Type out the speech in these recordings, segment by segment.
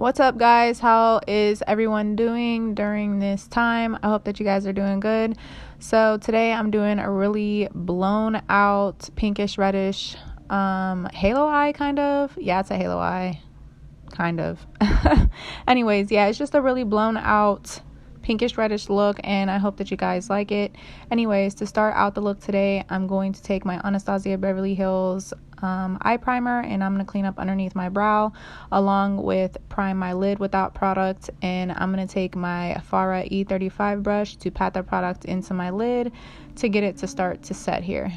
What's up, guys? How is everyone doing during this time? I hope that you guys are doing good. So today I'm doing a really blown out pinkish reddish halo eye, kind of. Yeah, it's a halo eye, kind of. Anyways, yeah, it's just a really blown out pinkish reddish look, and I hope that you guys like it. Anyways, to start out the look today, I'm going to take my Anastasia Beverly Hills eye primer, and I'm going to clean up underneath my brow along with prime my lid without product. And I'm going to take my Farah E35 brush to pat the product into my lid to get it to start to set here.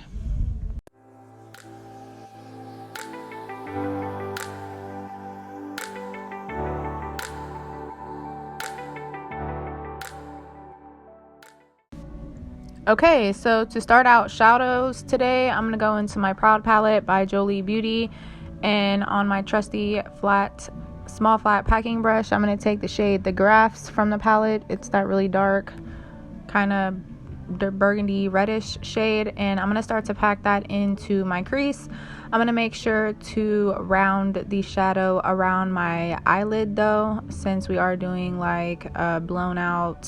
Okay, so to start out shadows today, I'm going to go into my Proud palette by Jolie Beauty, and on my trusty small flat packing brush, I'm going to take the shade The Graphs from the palette. It's that really dark, kind of burgundy reddish shade, and I'm going to start to pack that into my crease. I'm going to make sure to round the shadow around my eyelid though, since we are doing like a blown out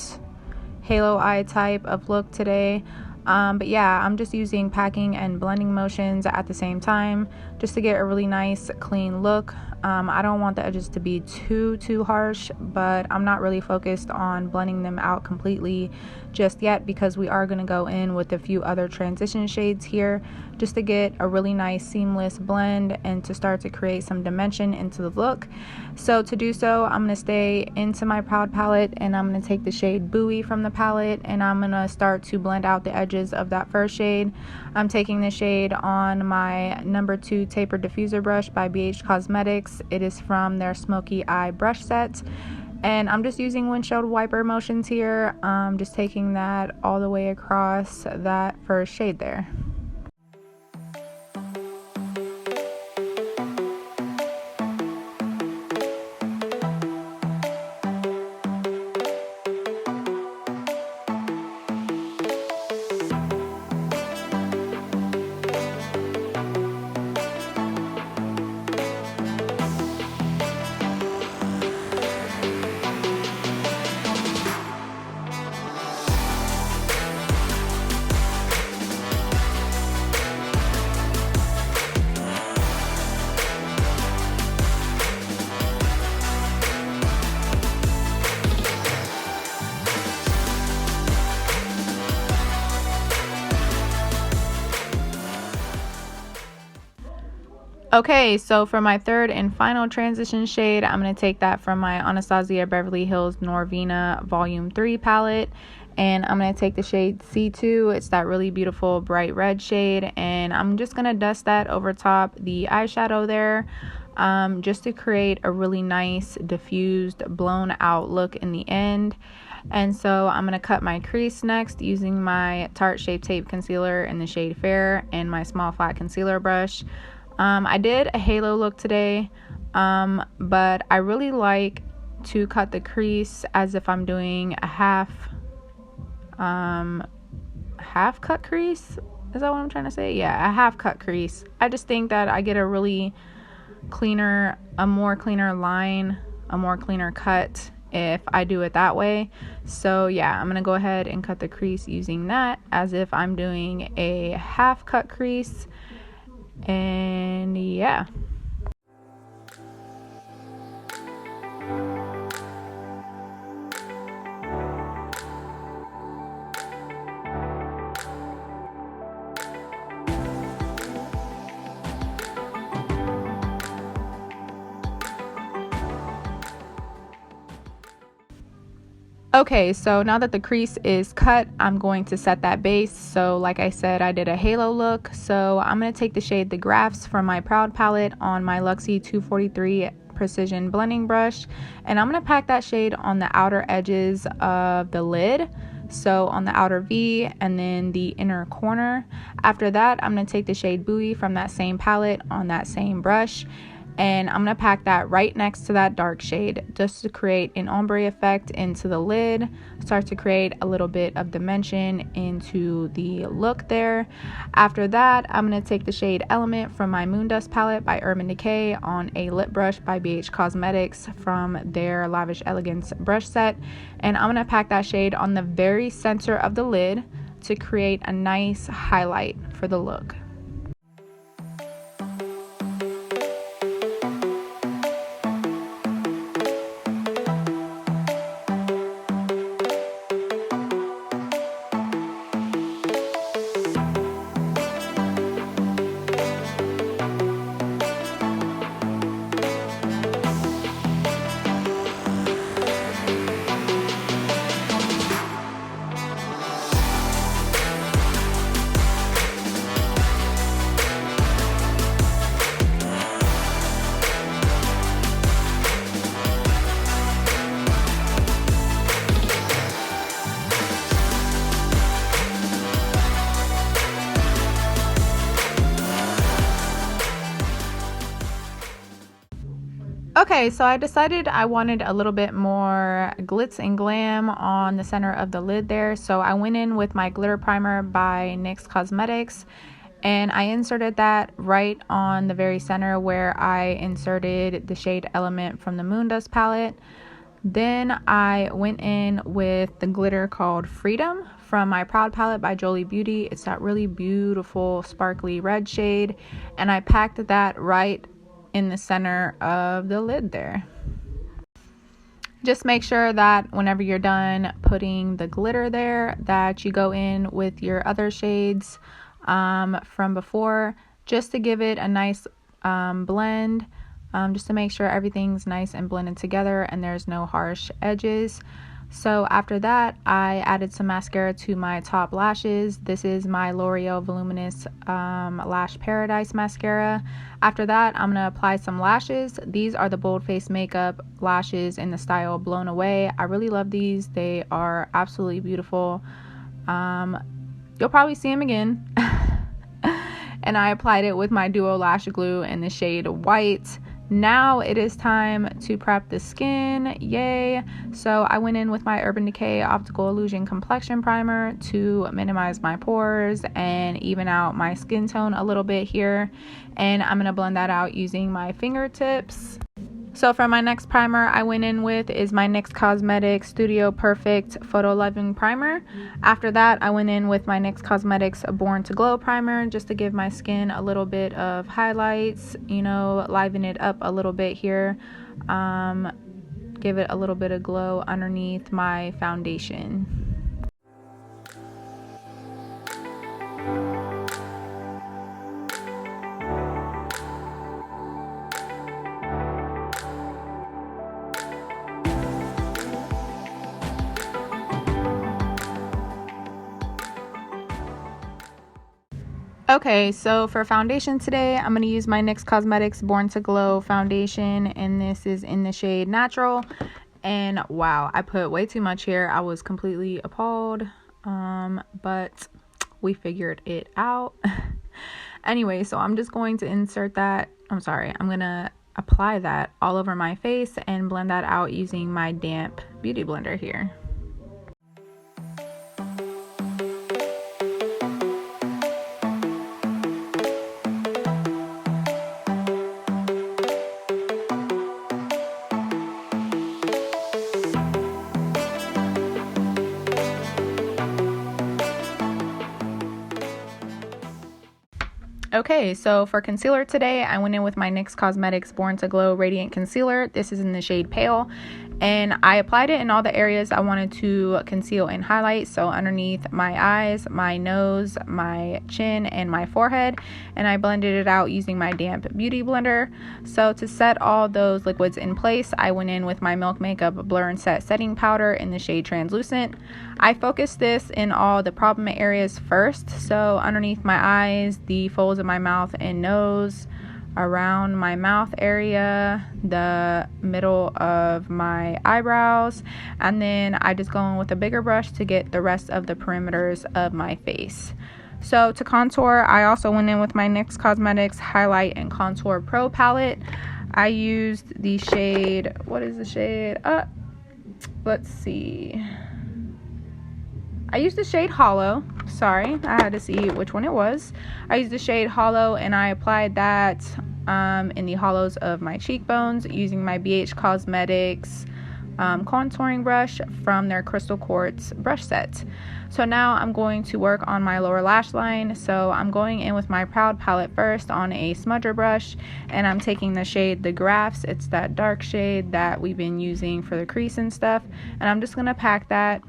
halo eye type of look today. But yeah, I'm just using packing and blending motions at the same time just to get a really nice clean look. I don't want the edges to be too harsh, but I'm not really focused on blending them out completely just yet, because we are going to go in with a few other transition shades here just to get a really nice seamless blend and to start to create some dimension into the look. So to do so, I'm going to stay into my Proud palette, and I'm going to take the shade Buoy from the palette, and I'm going to start to blend out the edges of that first shade. I'm taking the shade on my number 2 tapered diffuser brush by BH Cosmetics. It is from their Smoky Eye brush set, and I'm just using windshield wiper motions here, just taking that all the way across that first shade there. Okay, so for my third and final transition shade, I'm going to take that from my Anastasia Beverly Hills Norvina Volume 3 palette, and I'm going to take the shade C2. It's that really beautiful bright red shade, and I'm just going to dust that over top the eyeshadow there, just to create a really nice diffused blown out look in the end. And so I'm going to cut my crease next using my Tarte Shape Tape Concealer in the shade Fair and my small flat concealer brush. I did a halo look today, but I really like to cut the crease as if I'm doing a half cut crease. Is that what I'm trying to say? Yeah, a half cut crease. I just think that I get a really more cleaner line, a more cleaner cut if I do it that way. So yeah, I'm gonna go ahead and cut the crease using that as if I'm doing a half cut crease. And yeah. Okay, so now that the crease is cut, I'm going to set that base. So like I said, I did a halo look, so I'm going to take the shade The Graphs from my Proud palette on my Luxie 243 precision blending brush, and I'm going to pack that shade on the outer edges of the lid, so on the outer V and then the inner corner. After that, I'm going to take the shade Buoy from that same palette on that same brush, and I'm going to pack that right next to that dark shade just to create an ombre effect into the lid, start to create a little bit of dimension into the look there. After that, I'm going to take the shade Element from my Moondust palette by Urban Decay on a lip brush by BH Cosmetics from their Lavish Elegance brush set, and I'm going to pack that shade on the very center of the lid to create a nice highlight for the look. Okay, so I decided I wanted a little bit more glitz and glam on the center of the lid there. So I went in with my glitter primer by NYX Cosmetics, and I inserted that right on the very center where I inserted the shade Element from the Moondust palette. Then I went in with the glitter called Freedom from my Proud palette by Jolie Beauty. It's that really beautiful sparkly red shade, and I packed that right in the center of the lid there. Just make sure that whenever you're done putting the glitter there, that you go in with your other shades from before, just to give it a nice blend, just to make sure everything's nice and blended together and there's no harsh edges. So after that, I added some mascara to my top lashes. This is my L'Oreal Voluminous Lash Paradise mascara. After that, I'm going to apply some lashes. These are the Bold Face Makeup lashes in the style Blown Away. I really love these. They are absolutely beautiful. You'll probably see them again. And I applied it with my Duo Lash Glue in the shade White. Now it is time to prep the skin. Yay! So I went in with my Urban Decay Optical Illusion Complexion Primer to minimize my pores and even out my skin tone a little bit here. And I'm going to blend that out using my fingertips. So for my next primer I went in with is my NYX Cosmetics Studio Perfect Photo Loving Primer. After that, I went in with my NYX Cosmetics Born to Glow Primer just to give my skin a little bit of highlights, you know, liven it up a little bit here. Give it a little bit of glow underneath my foundation. Okay, so for foundation today, I'm going to use my NYX Cosmetics Born to Glow foundation, and this is in the shade Natural. And wow, I put way too much here. I was completely appalled, but we figured it out. Anyway, so I'm just going to insert that. I'm going to apply that all over my face and blend that out using my damp beauty blender here. Okay, so for concealer today, I went in with my NYX Cosmetics Born to Glow Radiant Concealer. This is in the shade Pale, and I applied it in all the areas I wanted to conceal and highlight. So underneath my eyes, my nose, my chin, and my forehead, and I blended it out using my damp beauty blender. So to set all those liquids in place, I went in with my Milk Makeup Blur and Set Setting Powder in the shade Translucent. I focused this in all the problem areas first, so underneath my eyes, the folds of my mouth and nose, around my mouth area, the middle of my eyebrows, and then I just go in with a bigger brush to get the rest of the perimeters of my face. So to contour, I also went in with my NYX Cosmetics Highlight and Contour Pro palette. I used the shade, what is the shade? Let's see. I used the shade Hollow. Sorry, I had to see which one it was. I used the shade Hollow, and I applied that in the hollows of my cheekbones using my BH Cosmetics contouring brush from their Crystal Quartz brush set. So now I'm going to work on my lower lash line. So I'm going in with my Proud palette first on a smudger brush, and I'm taking the shade The Graphs. It's that dark shade that we've been using for the crease and stuff, and I'm just going to pack that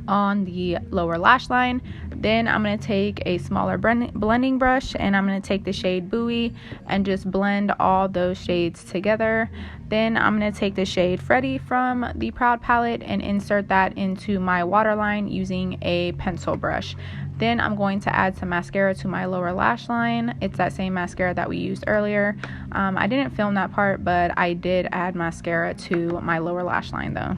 on the lower lash line. Then I'm going to take a smaller blending brush, and I'm going to take the shade Buoy and just blend all those shades together. Then I'm going to take the shade Freddy from the Proud palette and insert that into my waterline using a pencil brush. Then I'm going to add some mascara to my lower lash line. It's that same mascara that we used earlier. I didn't film that part, but I did add mascara to my lower lash line though.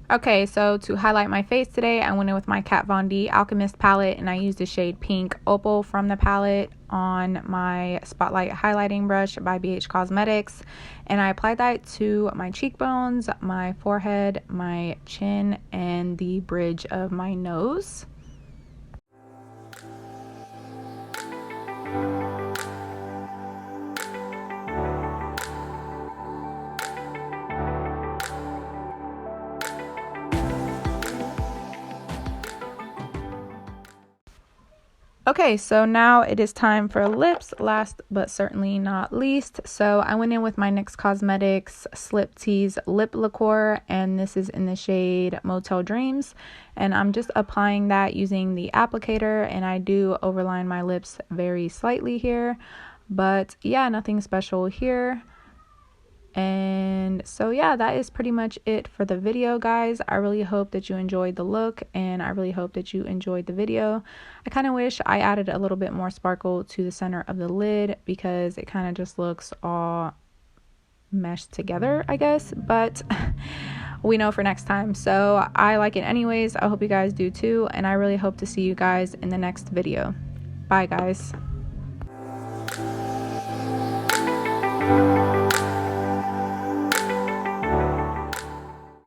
Okay, so to highlight my face today, I went in with my Kat Von D Alchemist palette, and I used the shade Pink Opal from the palette on my Spotlight highlighting brush by BH Cosmetics, and I applied that to my cheekbones, my forehead, my chin, and the bridge of my nose. Okay, so now it is time for lips, last but certainly not least. So I went in with my NYX Cosmetics Slip Tease Lip Liqueur, and this is in the shade Motel Dreams. And I'm just applying that using the applicator, and I do overline my lips very slightly here. But yeah, nothing special here. And so yeah, that is pretty much it for the video, guys. I really hope that you enjoyed the look, and I really hope that you enjoyed the video. I kind of wish I added a little bit more sparkle to the center of the lid, because it kind of just looks all meshed together, I guess, but we know for next time. So I like it anyways. I hope you guys do too, and I really hope to see you guys in the next video. Bye guys.